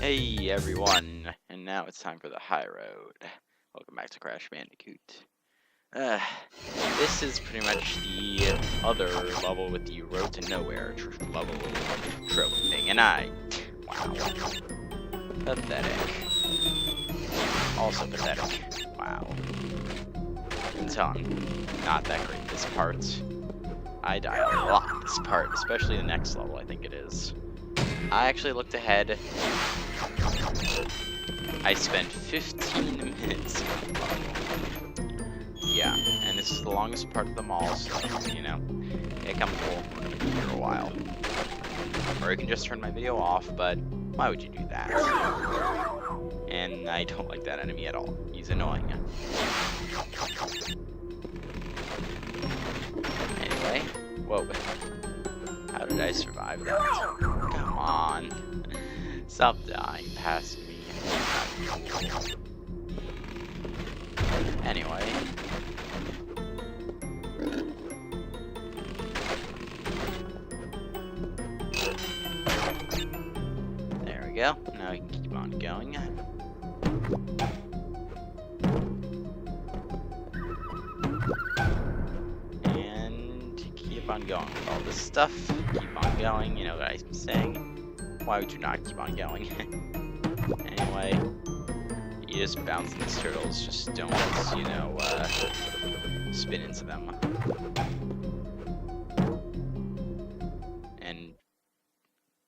Hey everyone, and now it's time for the high road. Welcome back to Crash Bandicoot. Uh, this is pretty much the other level with the road to nowhere level trope thing, and wow, pathetic. Also pathetic. Wow. You can tell I'm not that great at this part. I die a lot this part, especially the next level, I think it is. I actually looked ahead. I spent 15 minutes. Yeah, and this is the longest part of them all, so, you know, it comes cool. We're gonna be here a while. Or you can just turn my video off, but why would you do that? And I don't like that enemy at all. He's annoying. Anyway, whoa. How did I survive that? Come on. Stop dying past me. Anyway. There we go. Now we can keep on going. Keep on going with all this stuff. Keep on going, you know what I'm saying. Why would you not keep on going? Anyway, you just bounce these turtles, just don't, you know, spin into them. And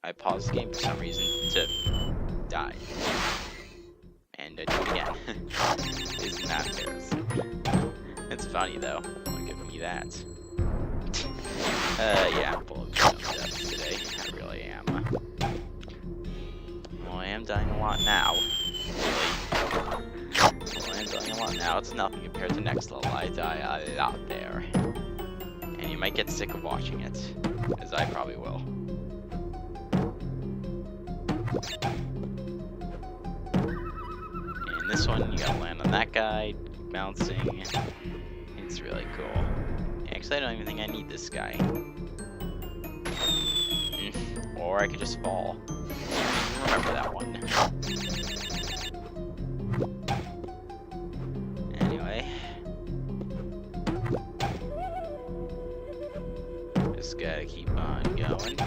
I paused the game for some reason to die. And I do it again. Isn't that embarrassing? It's funny though, look at me that. Yeah, I'm full of death today. I really am. Well, I am dying a lot now. Really. Well, I am dying a lot now. It's nothing compared to next level. I die a lot there. And you might get sick of watching it. As I probably will. And this one, you gotta land on that guy. Keep bouncing. It's really cool. Actually, I don't even think I need this guy. Or I could just fall. I don't even remember that one. Anyway. Just gotta keep on going.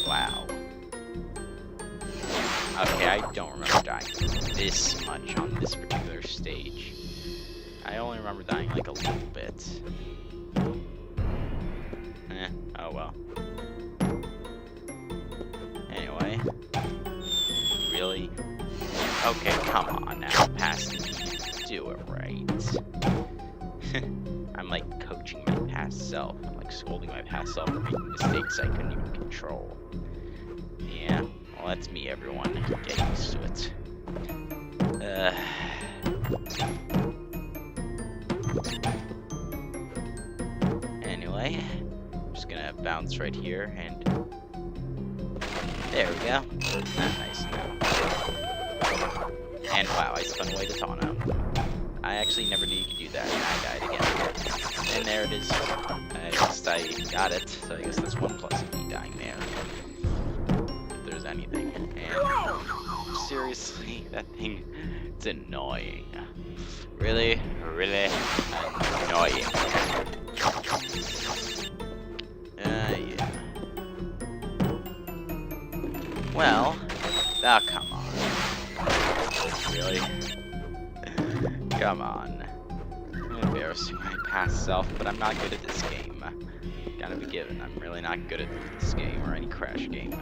Wow. Okay, I don't remember dying this much on this particular stage. I only remember dying like a little bit. Oh well. Anyway. Really? Okay, come on now, past me. Do it right. I'm like coaching my past self. I'm like scolding my past self for making mistakes I couldn't even control. Yeah, well that's me, everyone. Get used to it. Anyway, I'm just gonna bounce right here, and there we go. Nice now. And wow, I spun away the taunt out. I actually never knew you could do that, and I died again. And there it is. I guess I got it, so I guess that's 1 plus of me dying there. If there's anything. And seriously, that thing, it's annoying. Really, really annoying. Yeah. Well, oh, come on. Really? Come on. I'm embarrassing my past self, but I'm not good at this game. Gotta be given, I'm really not good at this game or any Crash game.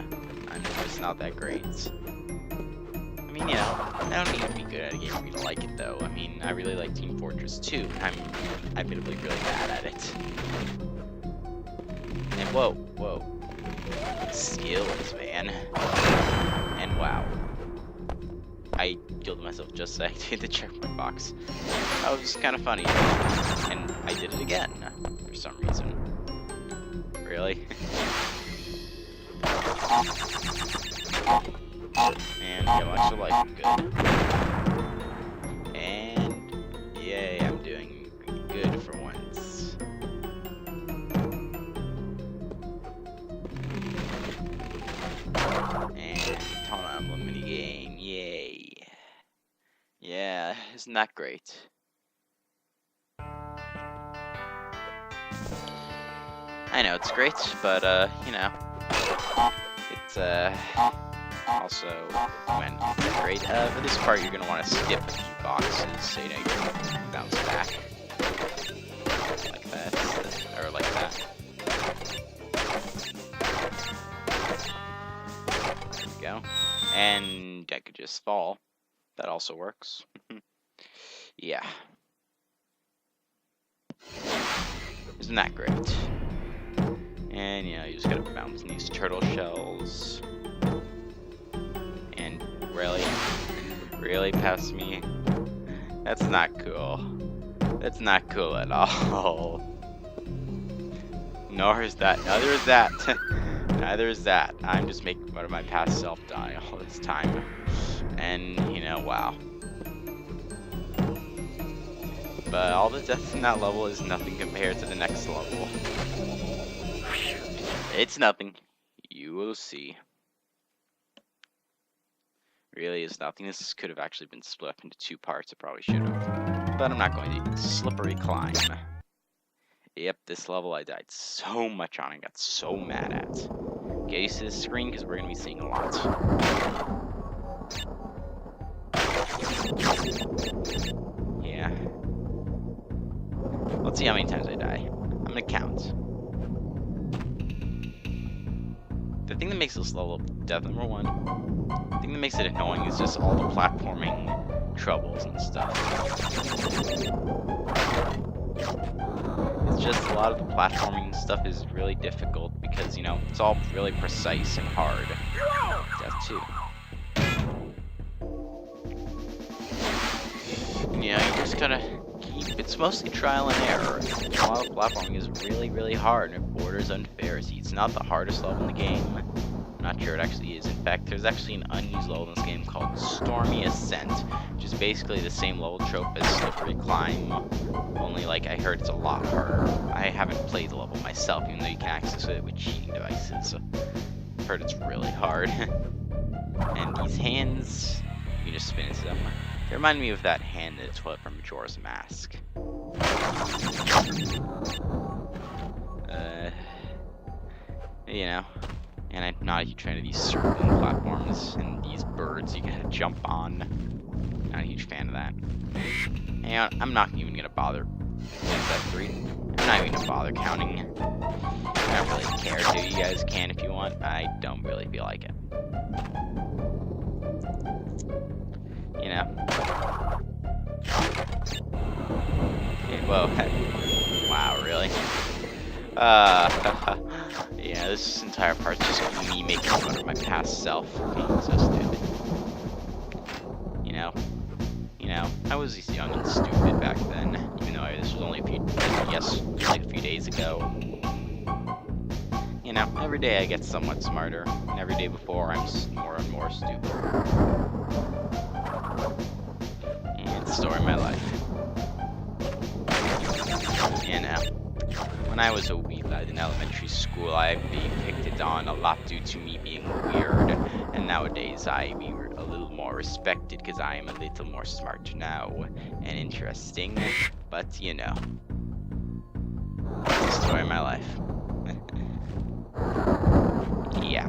I'm just not that great. I mean, you know, I don't need to be good at a game for me to like it, though. I mean, I really like Team Fortress 2. I'm admittedly really bad at it. And whoa. Skills, man. And wow. I killed myself just as I did the checkpoint box. That was kind of funny. And I did it again, for some reason. Really? And yeah, watch the life, I'm good. And yay, I'm doing good for once. isn't that great. I know it's great, but you know, it's also when it's great. For this part, you're gonna want to skip a few boxes, so you know you can bounce back like that, or like that. There we go. And I could just fall. That also works. Yeah. Isn't that great? And you know, you just gotta bounce in these turtle shells. And really past me. That's not cool. That's not cool at all. Nor is that. Neither is that. Neither is that. I'm just making fun of my past self die all this time. And, you know, wow. But all the deaths in that level is nothing compared to the next level. It's nothing. You will see. Really is nothing. This could have actually been split up into 2 parts. It probably should have. But I'm not going to. Slippery climb. Yep, this level I died so much on and got so mad at. Get used to this screen because we're going to be seeing a lot. Yeah. Let's see how many times I die. I'm going to count. The thing that makes this level death number 1, the thing that makes it annoying is just all the platforming troubles and stuff. It's just a lot of the platforming stuff is really difficult because, you know, it's all really precise and hard. Death 2. And, you know, you just gotta keep, it's mostly trial and error. A lot of platforming is really hard and it borders on Pharisee. It's not the hardest level in the game. I'm not sure it actually is. In fact, there's actually an unused level in this game called Stormy Ascent, which is basically the same level trope as Slippery Climb, only like I heard it's a lot harder. I haven't played the level myself, even though you can access it with cheating devices. I've heard it's really hard. And these hands, you just spin into them. They remind me of that hand in the toilet from Majora's Mask. You know, and I'm not a huge fan of these circling platforms and these birds you gotta jump on. Not a huge fan of that. And I'm not even gonna bother. That's that 3. I'm not even gonna bother counting. I don't really care, dude. You guys can if you want. I don't really feel like it. You know. Yeah, whoa. Wow, really? Yeah, this entire part's just me making fun of my past self for being so stupid. You know, I was young and stupid back then, even though this was only like a few days ago. You know, every day I get somewhat smarter, and every day before I'm more and more stupid. And it's the story of my life. You know. When I was a wee lad in elementary school, I'd be picked on a lot due to me being weird, and nowadays I be a little more respected because I am a little more smart now and interesting, but you know, it's the story of my life. Yeah.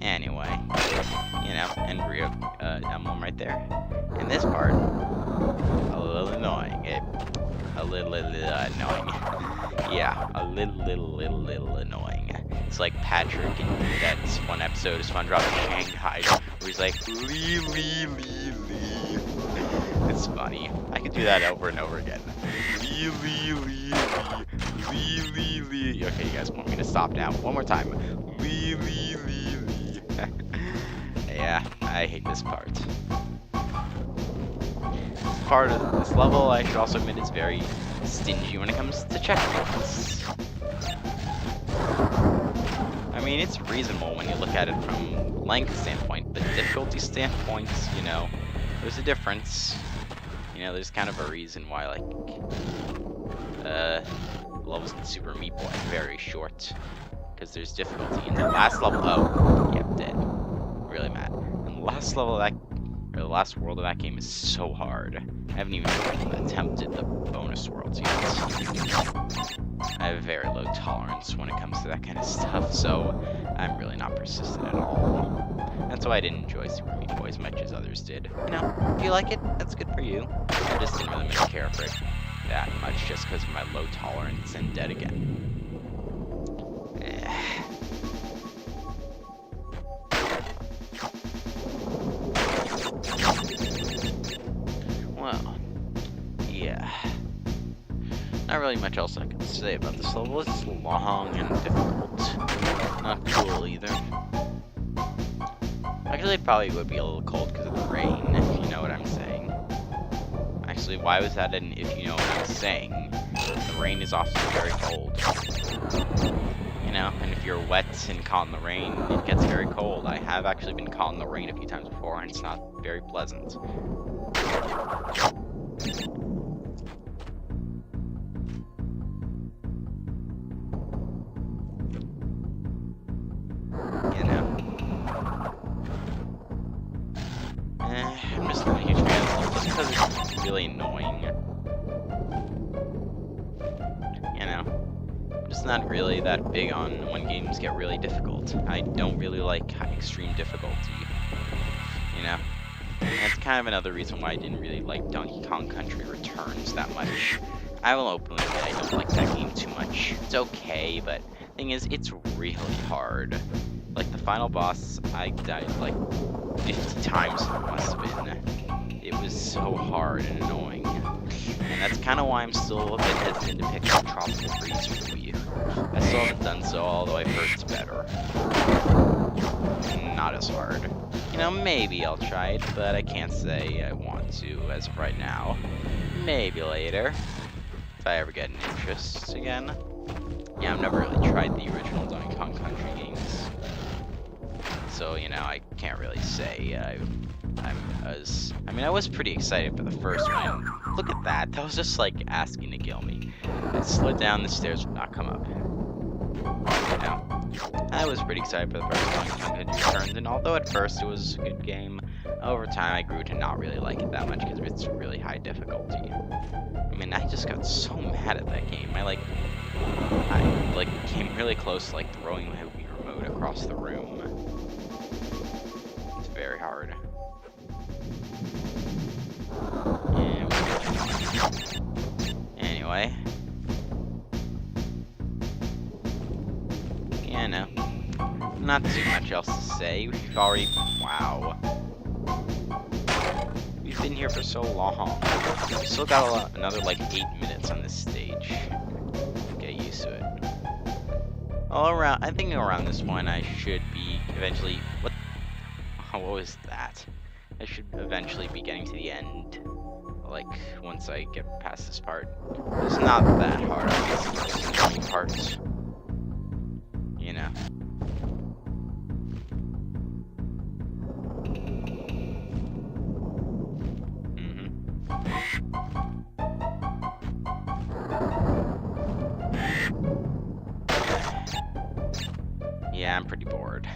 Anyway, you know, and emblem right there. And this part, a little annoying. A little annoying. Yeah, a little annoying. It's like Patrick in that one episode of SpongeBob Shanghai where he's like, Lee. It's funny. I could do that over and over again. Lee. Okay, you guys want me to stop now? One more time. Lee. Yeah, I hate this part. Part of this level, I should also admit, is very stingy when it comes to checkpoints. I mean, it's reasonable when you look at it from length standpoint, but difficulty standpoint, you know, there's a difference. You know, there's kind of a reason why, like, levels in Super Meat Boy are very short, because there's difficulty. In the last level, oh, yep, dead. Really mad. In the last level, that or the last world of that game is so hard. I haven't even attempted the bonus worlds yet. I have a very low tolerance when it comes to that kind of stuff, so I'm really not persistent at all. That's why I didn't enjoy Super Meat Boy as much as others did. You know, if you like it, that's good for you. I just didn't really care for it that much just because of my low tolerance and dead again. Well, yeah. Not really much else I can say about this level. It's long and difficult. Not cool either. Actually, it probably would be a little cold because of the rain, if you know what I'm saying. Actually, why was that an if you know what I'm saying? The rain is often very cold. You know, and if you're wet and caught in the rain, it gets very cold. I have actually been caught in the rain a few times before, and it's not very pleasant. You know. I'm just not a huge fan of this just because it's really annoying. You know. I'm just not really that big on when games get really difficult. I don't really like extreme difficulty. You know? And it's kind of another reason why I didn't really like Donkey Kong Country Returns that much. I will openly say I don't like that game too much. It's okay, but the thing is, it's really hard. Like, the final boss, I died like 50 times, it must have been. It was so hard and annoying. And that's kind of why I'm still a bit hesitant to pick up Tropical Freeze for the Wii U. I still haven't done so, although I've heard it's better. Not as hard. You know, maybe I'll try it, but I can't say I want to as of right now. Maybe later, if I ever get an interest again. Yeah, I've never really tried the original Donkey Kong Country games. So, you know, I can't really say I was pretty excited for the first one. Look at that. That was just like asking to kill me. I slid down the stairs, would not come up. You know, I was pretty excited for the first Donkey Kong Country Returns, and although at first it was a good game, over time I grew to not really like it that much because of its really high difficulty. I mean, I just got so mad at that game. I came really close to like throwing my Wii remote across the room. It's very hard. Anyway. Yeah, no. Not too much else to say. We've already... Wow. We've been here for so long. We still got another, like, 8 minutes on this stage. Get used to it. I think around this point I should be eventually... What was that? I should eventually be getting to the end. Like, once I get past this part. It's not that hard, I guess, parts. You know. Yeah, I'm pretty bored.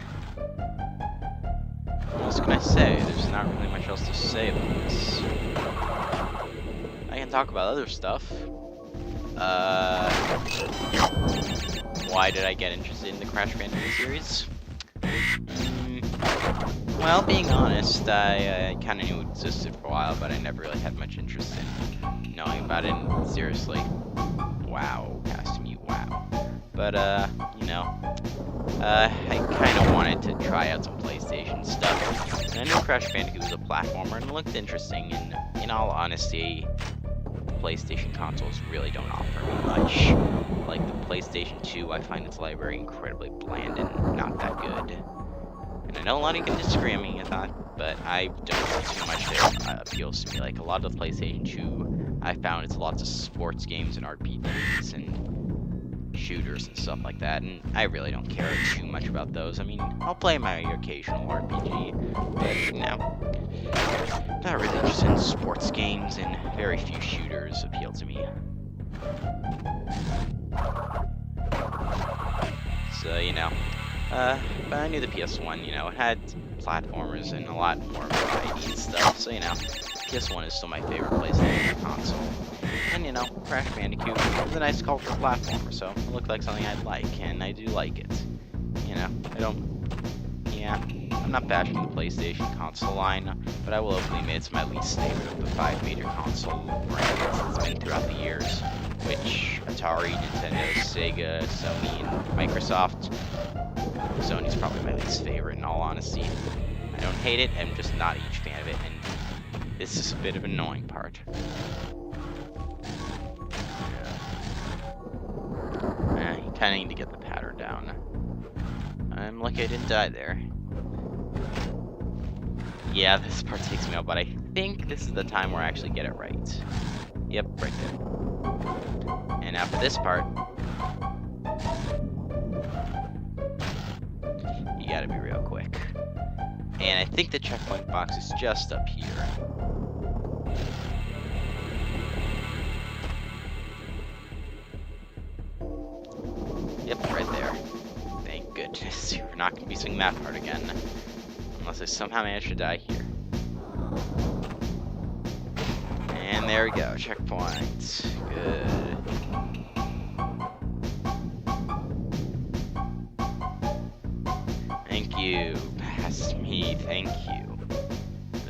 What else can I say? There's not really much else to say about this. I can talk about other stuff. Why did I get interested in the Crash Bandicoot series? Well, being honest, I kind of knew it existed for a while, but I never really had much interest in knowing about it. And seriously, wow, casting you, wow. But, you know, I kind of wanted to try out some PlayStation stuff. And I knew Crash Bandicoot was a platformer and it looked interesting, and in all honesty, PlayStation consoles really don't offer me much. Like the PlayStation 2, I find its library incredibly bland and not that good. And I know a lot of you can disagree with me with that, but I don't see too much that appeals to me. Like a lot of the PlayStation 2, I found it's lots of sports games and RPGs and shooters and stuff like that, and I really don't care too much about those. I mean, I'll play my occasional RPG, but, you know, not really interested in sports games, and very few shooters appeal to me. So, you know, But I knew the PS1, it had platformers and a lot more variety and stuff, so, PS1 is still my favorite PlayStation console. And, Crash Bandicoot is a nice colorful platformer, so it looked like something I'd like, and I do like it. I'm not bashing the PlayStation console line, but I will openly admit it's my least favorite of the 5 major console brands it's been throughout the years, which Atari, Nintendo, Sega, Sony, and Microsoft. Sony's probably my least favorite, in all honesty. I don't hate it, I'm just not a huge fan of it, and this is a bit of an annoying part. You kinda need to get the pattern down. I'm lucky I didn't die there. Yeah, this part takes me out, but I think this is the time where I actually get it right. Yep, right there. And now for this part, you gotta be real quick. And I think the checkpoint box is just up here. Yep, right there. Thank goodness. You're not gonna be swinging that part again. Unless I somehow manage to die here. And there we go, checkpoint. Good. Thank you. Past me, thank you.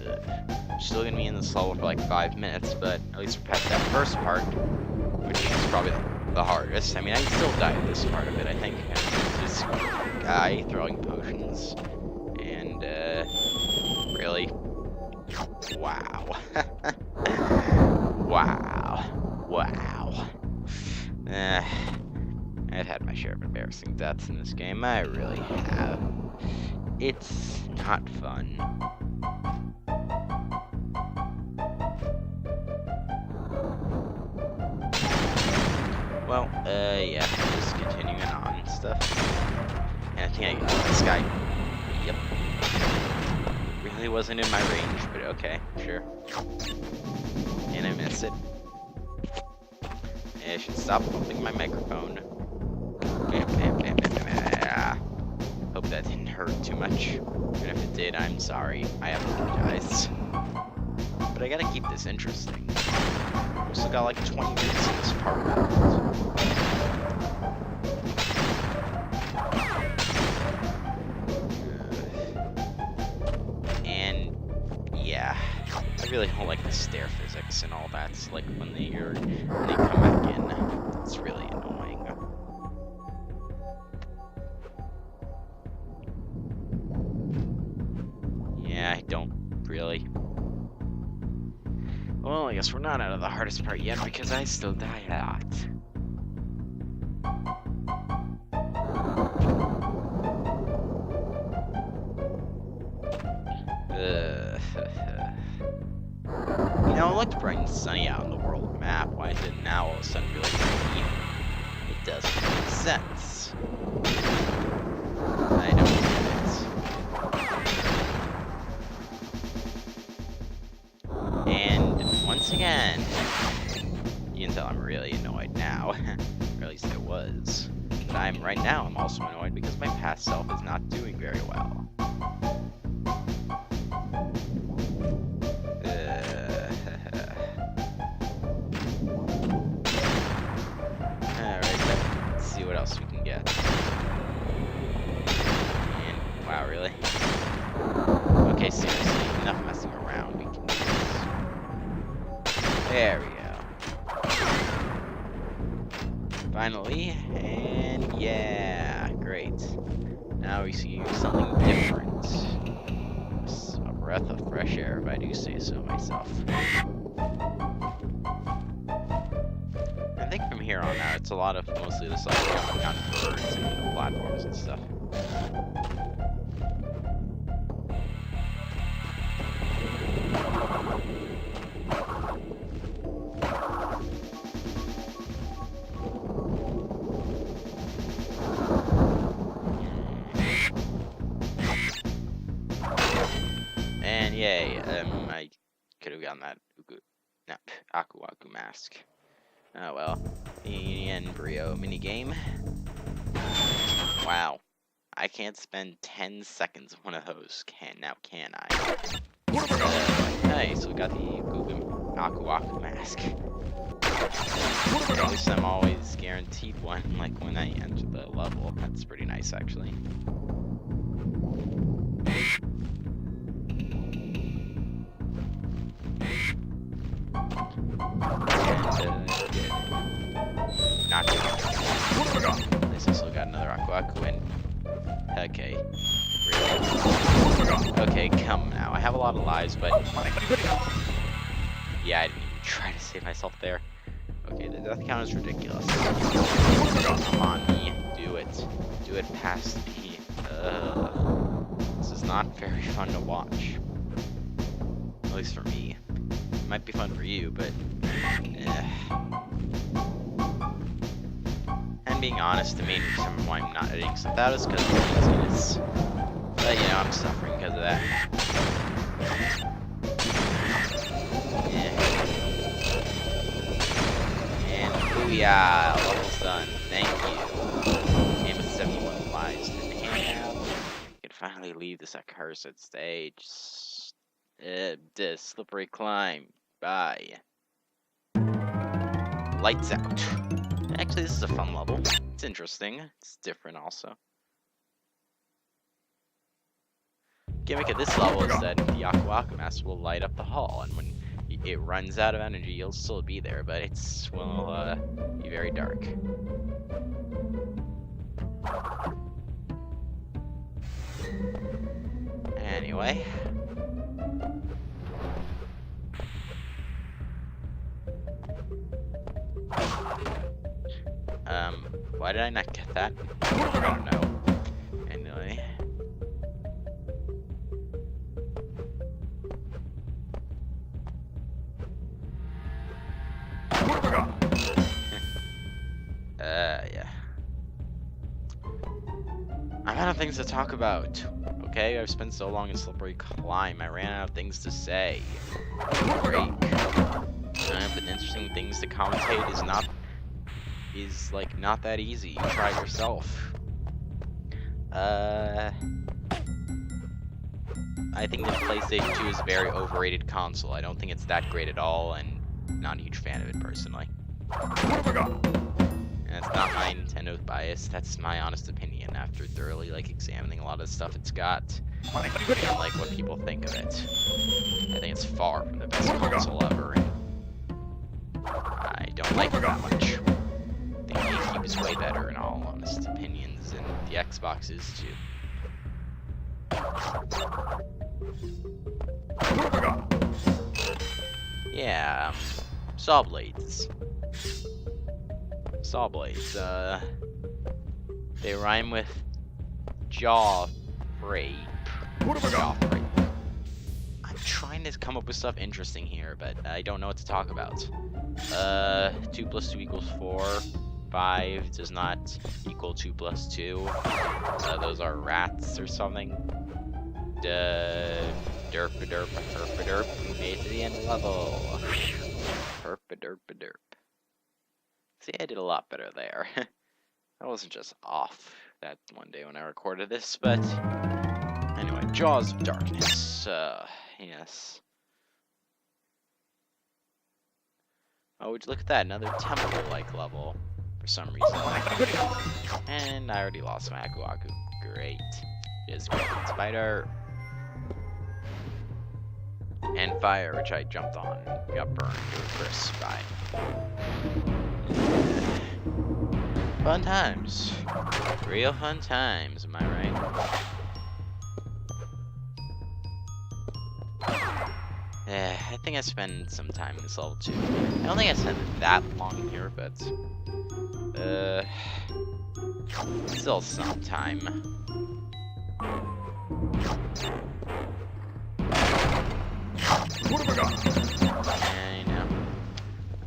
Ugh. Still gonna be in this level for like 5 minutes, but at least we're past that first part, which is probably the hardest. I mean, I still die at this part of it, I think. This guy throwing potions. Really? Wow. Wow. I've had my share of embarrassing deaths in this game. I really have. It's not fun. Well, yeah, just continuing on and stuff. And I think I got this guy. Yep. Really wasn't in my range, but okay, sure. And I miss it. I should stop bumping my microphone. Hope that didn't hurt too much. And if it did, I'm sorry. I apologize. But I gotta keep this interesting. I've still got like 20 minutes in this part left. I really don't like the stair physics and all that. It's like when they come back in, it's really annoying. Yeah, I don't really. Well, I guess we're not out of the hardest part yet because I still die a lot. It looked bright and sunny out on the world map. Why is it now all of a sudden really rainy? It doesn't make sense. I don't get it. And once again, you can tell I'm really annoyed now. Or at least I was. But right now I'm also annoyed because my past self is not doing very well. What else we can get. And, wow, really? Okay, seriously, enough messing around. We can do this. There we go. Finally, and yeah, great. Now we see something different. It's a breath of fresh air, if I do say so myself. I think from here on out, it's a lot of mostly this like jumping on birds and platforms and stuff. And yay, I could have gotten that Aku Aku mask. Oh well, the embryo minigame. Wow, I can't spend 10 seconds on one of those. Can I? Hey, so we got the Google Aku Aku mask. At least I'm always guaranteed one, like when I enter the level. That's pretty nice, actually. Not good. At least I still got another Aku Aku in. Okay. Really? Okay, come now. I have a lot of lives, but... Yeah, I didn't even try to save myself there. Okay, the death count is ridiculous. Come on, me. Do it. Do it past me. This is not very fun to watch. At least for me. It might be fun for you, but... And being honest, the main reason why I'm not editing stuff out is because of laziness. But, you know, I'm suffering because of that. And booyah! Level's done. Thank you. Game with 71 lives in hand. We can finally leave this accursed stage. This slippery climb. Bye. Lights out. Actually, this is a fun level. It's interesting. It's different also. Gimmick of this level is that the Aku Aku mask will light up the hall, and when it runs out of energy, you'll still be there, but it's will be very dark. Anyway. Why did I not get that? I don't know. Anyway. Yeah. I'm out of things to talk about. Okay, I've spent so long in Slippery Climb, I ran out of things to say. Break. But interesting things to commentate is like not that easy. You try it yourself. I think the PlayStation 2 is a very overrated console. I don't think it's that great at all, and not a huge fan of it personally. And it's not my Nintendo bias. That's my honest opinion after thoroughly examining a lot of the stuff it's got. And like what people think of it. I think it's far from the best console ever. And I don't like it that much. The GameCube is way better in all honest opinions, and the Xbox is too. Yeah, saw blades. Saw blades, they rhyme with jaw rape. Jaw rape. I'm trying to come up with stuff interesting here, but I don't know what to talk about. 2 + 2 = 4. 5 does not equal 2 + 2. Those are rats or something. Derp-a-derp, herp-a-derp. We made it to the end of the level. Herp-a-derp-a-derp. See, I did a lot better there. I wasn't just off that one day when I recorded this, but... Anyway, Jaws of Darkness. Yes. Oh, would you look at that? Another temple-like level. For some reason. And I already lost my Aku Aku. Great. Is great. Spider. And fire, which I jumped on and got burned to a crisp by. Fun times. Real fun times, am I right? I think I spent some time in this level too. I don't think I spent that long here, but still some time. I know.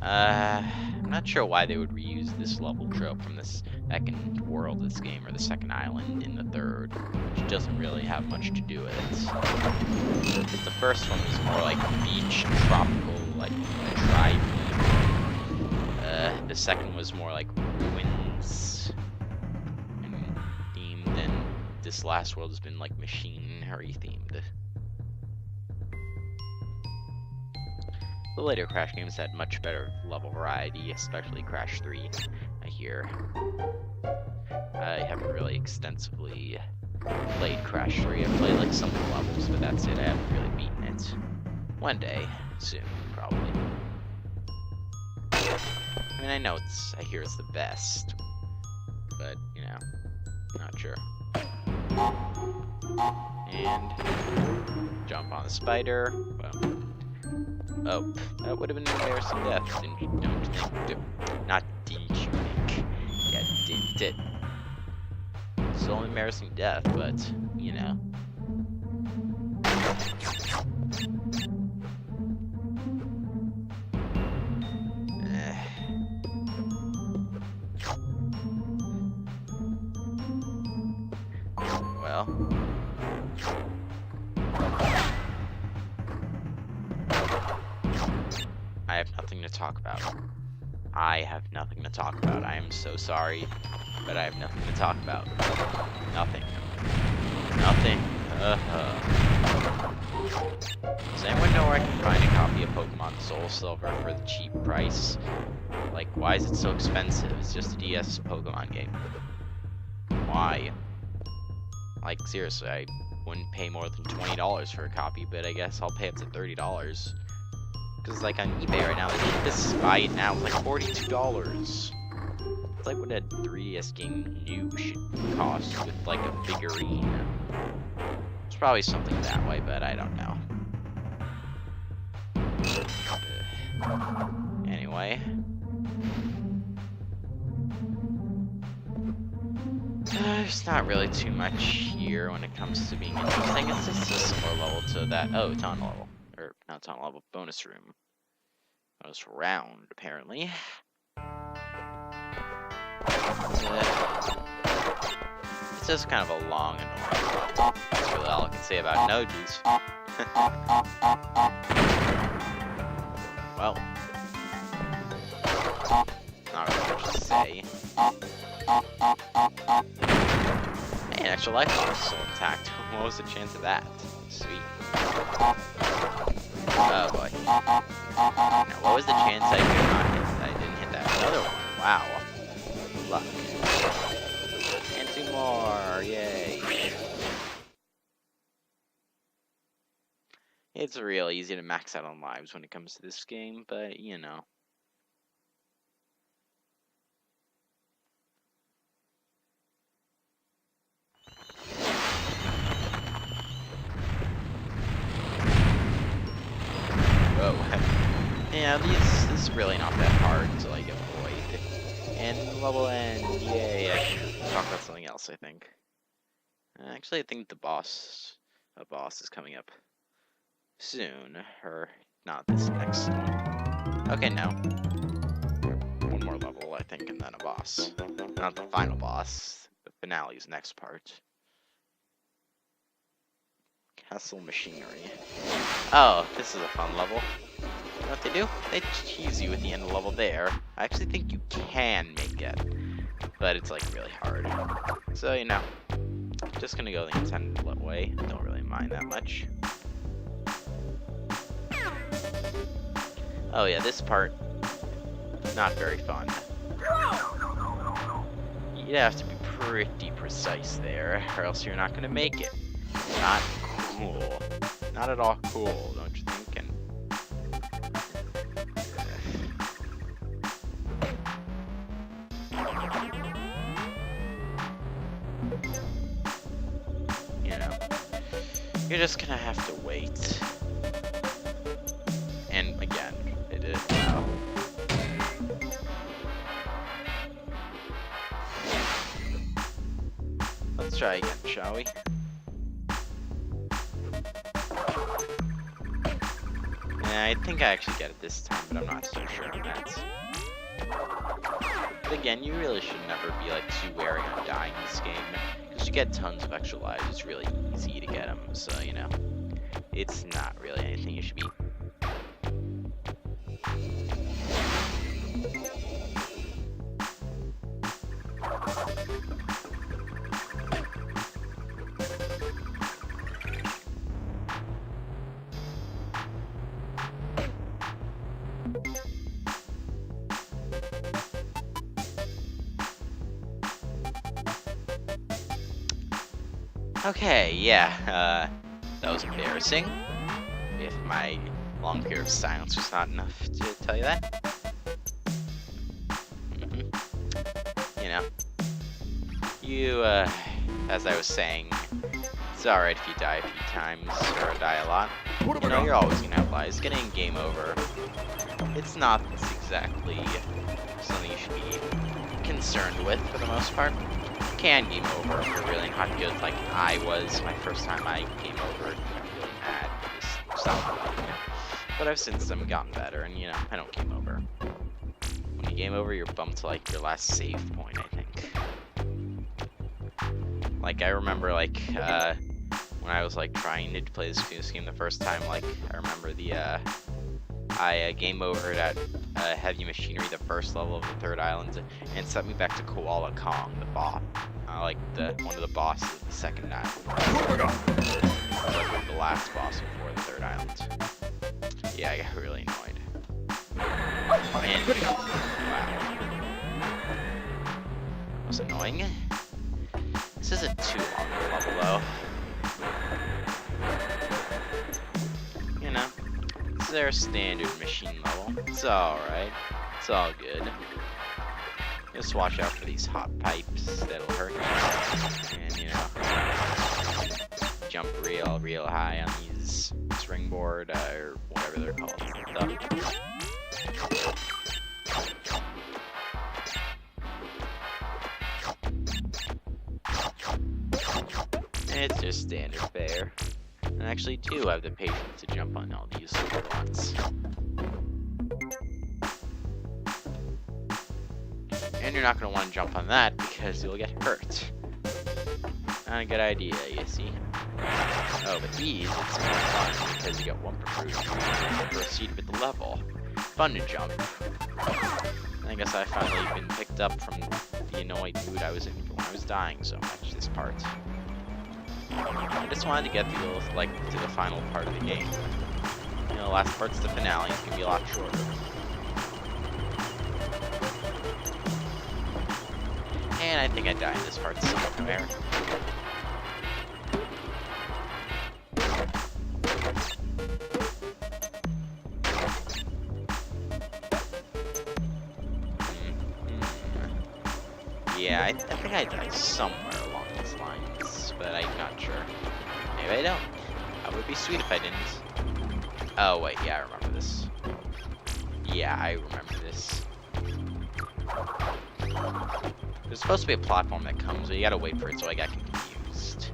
I'm not sure why they would reuse this level trope from the second world of this game, or the second island in the third, which doesn't really have much to do with it. But the first one was more like beach, tropical, like a tribe. The second was more like ruins and themed, and this last world has been like machinery themed. The later Crash games had much better level variety, especially Crash 3, I hear. I haven't really extensively played Crash 3. I've played like some of the levels, but that's it. I haven't really beaten it. One day, soon, probably. I mean, I hear it's the best, but, you know, not sure. And jump on the spider. Well, oh, that would have been an embarrassing death, don't you think? Not didn't you think? Yeah, didn't it? Still an embarrassing death, but, you know. Well. I have nothing to talk about. I have nothing to talk about. I am so sorry, but I have nothing to talk about. Nothing. Nothing. Does anyone know where I can find a copy of Pokemon Soul Silver for the cheap price? Like, why is it so expensive? It's just a DS Pokemon game. Why? Like, seriously, I wouldn't pay more than $20 for a copy, but I guess I'll pay up to $30. Because, like, on eBay right now, the cheapest buy it now is like $42. It's like what a 3DS game new should cost with, like, a figurine. It's probably something that way, but I don't know. Anyway. There's not really too much here when it comes to being interesting. It's just a similar level to that. Oh, tunnel level. Or, not tunnel level, bonus room. Bonus round, apparently. It's just kind of a long and annoying level. That's really all I can say about it. No, geez. Well. Not really much to say. Hey, an extra life bar is still intact. What was the chance of that? Sweet. Oh boy. Now, what was the chance I didn't hit that? Another one. Wow. Luck. And two more. Yay. It's real easy to max out on lives when it comes to this game, but you know. Whoa. Yeah, this is really not that hard to like avoid. And level end, yay, I should talk about something else, I think. Actually, I think a boss is coming up soon, or not this next one. Okay, no. One more level, I think, and then a boss. Not the final boss, the finale's next part. Castle Machinery. Oh, this is a fun level. You know what they do? They tease you at the end of the level there. I actually think you can make it, but it's like really hard. So, you know, just gonna go the intended way. Don't really mind that much. Oh yeah, this part, not very fun. You'd have to be pretty precise there, or else you're not gonna make it. Not cool. Not at all cool, don't you think? And you know, you're just gonna have to wait. And again, it is now. Let's try again, shall we? Yeah, I think I actually get it this time, but I'm not so sure on that. But again, you really should never be like too wary on dying in this game, because you get tons of extra lives. It's really easy to get them, so you know, it's not really anything you should be. Okay, yeah, that was embarrassing. If my long period of silence was not enough to tell you that. You know, as I was saying, it's alright if you die a few times, or die a lot. You know, you're always gonna have lies. Getting game over, it's not exactly something you should be concerned with for the most part. You can game over if you're really not good, like I was my first time I game over. Really mad, just stopped playing. But I've since then gotten better, and you know, I don't game over. When you game over, you're bumped to like your last save point, I think. Like I remember, like when I was like trying to play this game the first time, like I remember I game overed at Heavy Machinery, the first level of the third island, and set me back to Koala Kong, the boss, like one of the bosses of the second island. Like the last boss before the third island. Yeah, I got really annoyed. And wow, that was annoying. This isn't too long of a level though. You know, this is their standard machine level. It's alright. It's all good. Just watch out for these hot pipes that'll hurt you. And you know, jump real high on these springboard or whatever they're called. It's just standard fare. And I actually do have the patience to jump on all these at once. And you're not going to want to jump on that because you'll get hurt. Not a good idea, you see. Oh, but these, it's more fun because you get one per group and proceed with the level. Fun to jump. And I guess I finally been picked up from the annoyed mood I was in when I was dying so much this part. I just wanted to get through to the final part of the game. You know, the last part's the finale. It's gonna be a lot shorter. And I think I died in this part somewhere. Yeah, I think I died somewhere along these lines, but I'm not sure. Maybe I don't. That would be sweet if I didn't. Oh, wait, yeah, I remember this. Yeah, I remember this. There's supposed to be a platform that comes, but you gotta wait for it, so I got confused.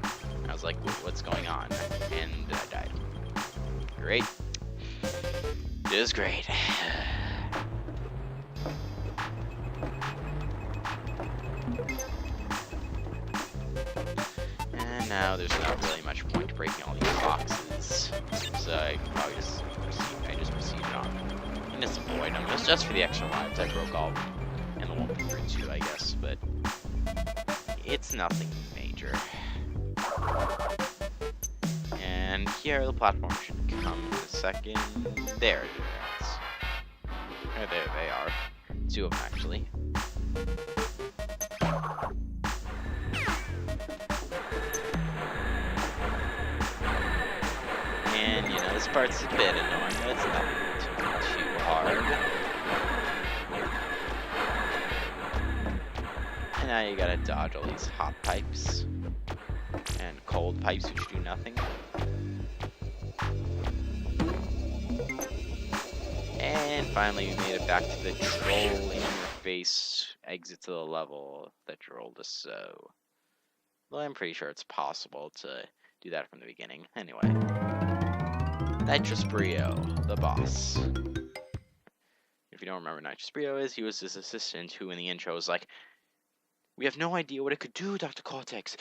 I was like, what's going on? And I died. Great. It was great. And now there's not really much point breaking all these boxes, so I can probably just proceed on. And just avoid them. It's just for the extra lives. I broke all of them. And the one through two, I guess, but it's nothing major. And here the platform should come in a second. There it is. There they are. Two of them, actually. And, you know, this part's a bit annoying, but it's not too hard. And now you gotta dodge all these hot pipes. And cold pipes which do nothing. And finally we made it back to the troll interface exit to the level that trolled us so. Well, I'm pretty sure it's possible to do that from the beginning. Anyway. Nitrous Brio, the boss. If you don't remember who Nitrous Brio is, he was his assistant who in the intro was like, "We have no idea what it could do, Dr. Cortex."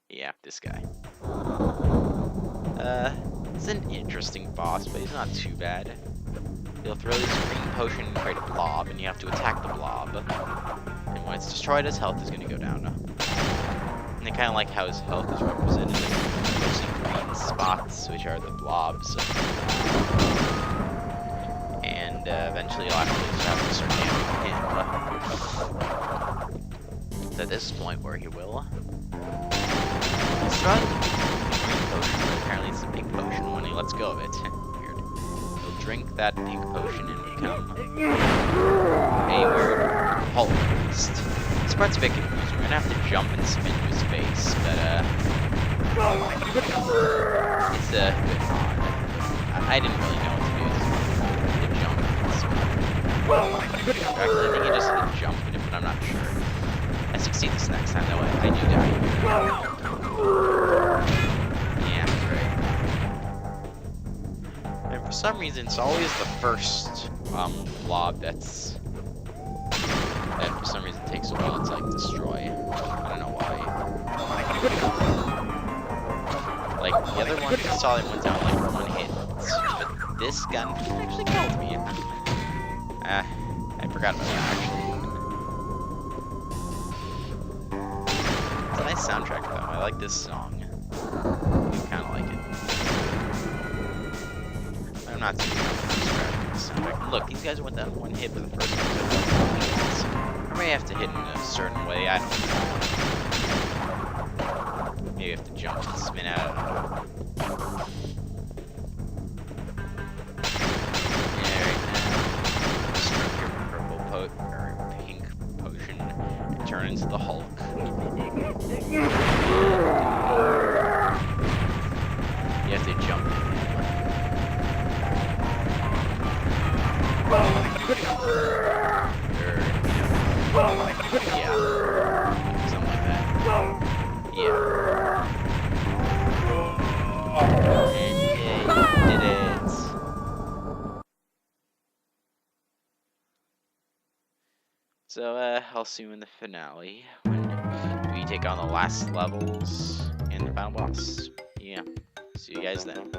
Yeah, this guy. He's an interesting boss, but he's not too bad. He'll throw this green potion and create a blob, and you have to attack the blob. And when it's destroyed, his health is going to go down. And I kind of like how his health is represented in mostly green spots, which are the blobs. And eventually you'll have to start damaging him. almost at this point where he will. He's trying to drink potion, but apparently it's a pink potion when he lets go of it. Weird. He'll drink that pink potion and become a weird Hulk beast. This part's a bit confusing. We're gonna have to jump and spin to his face, but it's a bit odd. I didn't really know what to do with the jump and spin. Actually, I think he just hit jump, but I'm not sure. I succeed this next time, though. I do die. Yeah, great. And for some reason, it's always the first blob that for some reason takes a while to like destroy. I don't know why. Like the other one, I saw them went down like one hit, but this gun actually killed me. I forgot about that actually. It's a nice soundtrack though. I like this song. I kind of like it. I'm not too describing this soundtrack. Look, these guys went down one hit with the first one. I may have to hit in a certain way. I don't know. Maybe I have to jump and spin out. Yeah, right now. Just drink your purple or pink potion and turn into the Hulk. You have to jump in. Yeah. Something like that. Yeah. And yeah, you did it. So, I'll see you in the finale when we take on the last levels and the final boss. Yeah. See you guys then.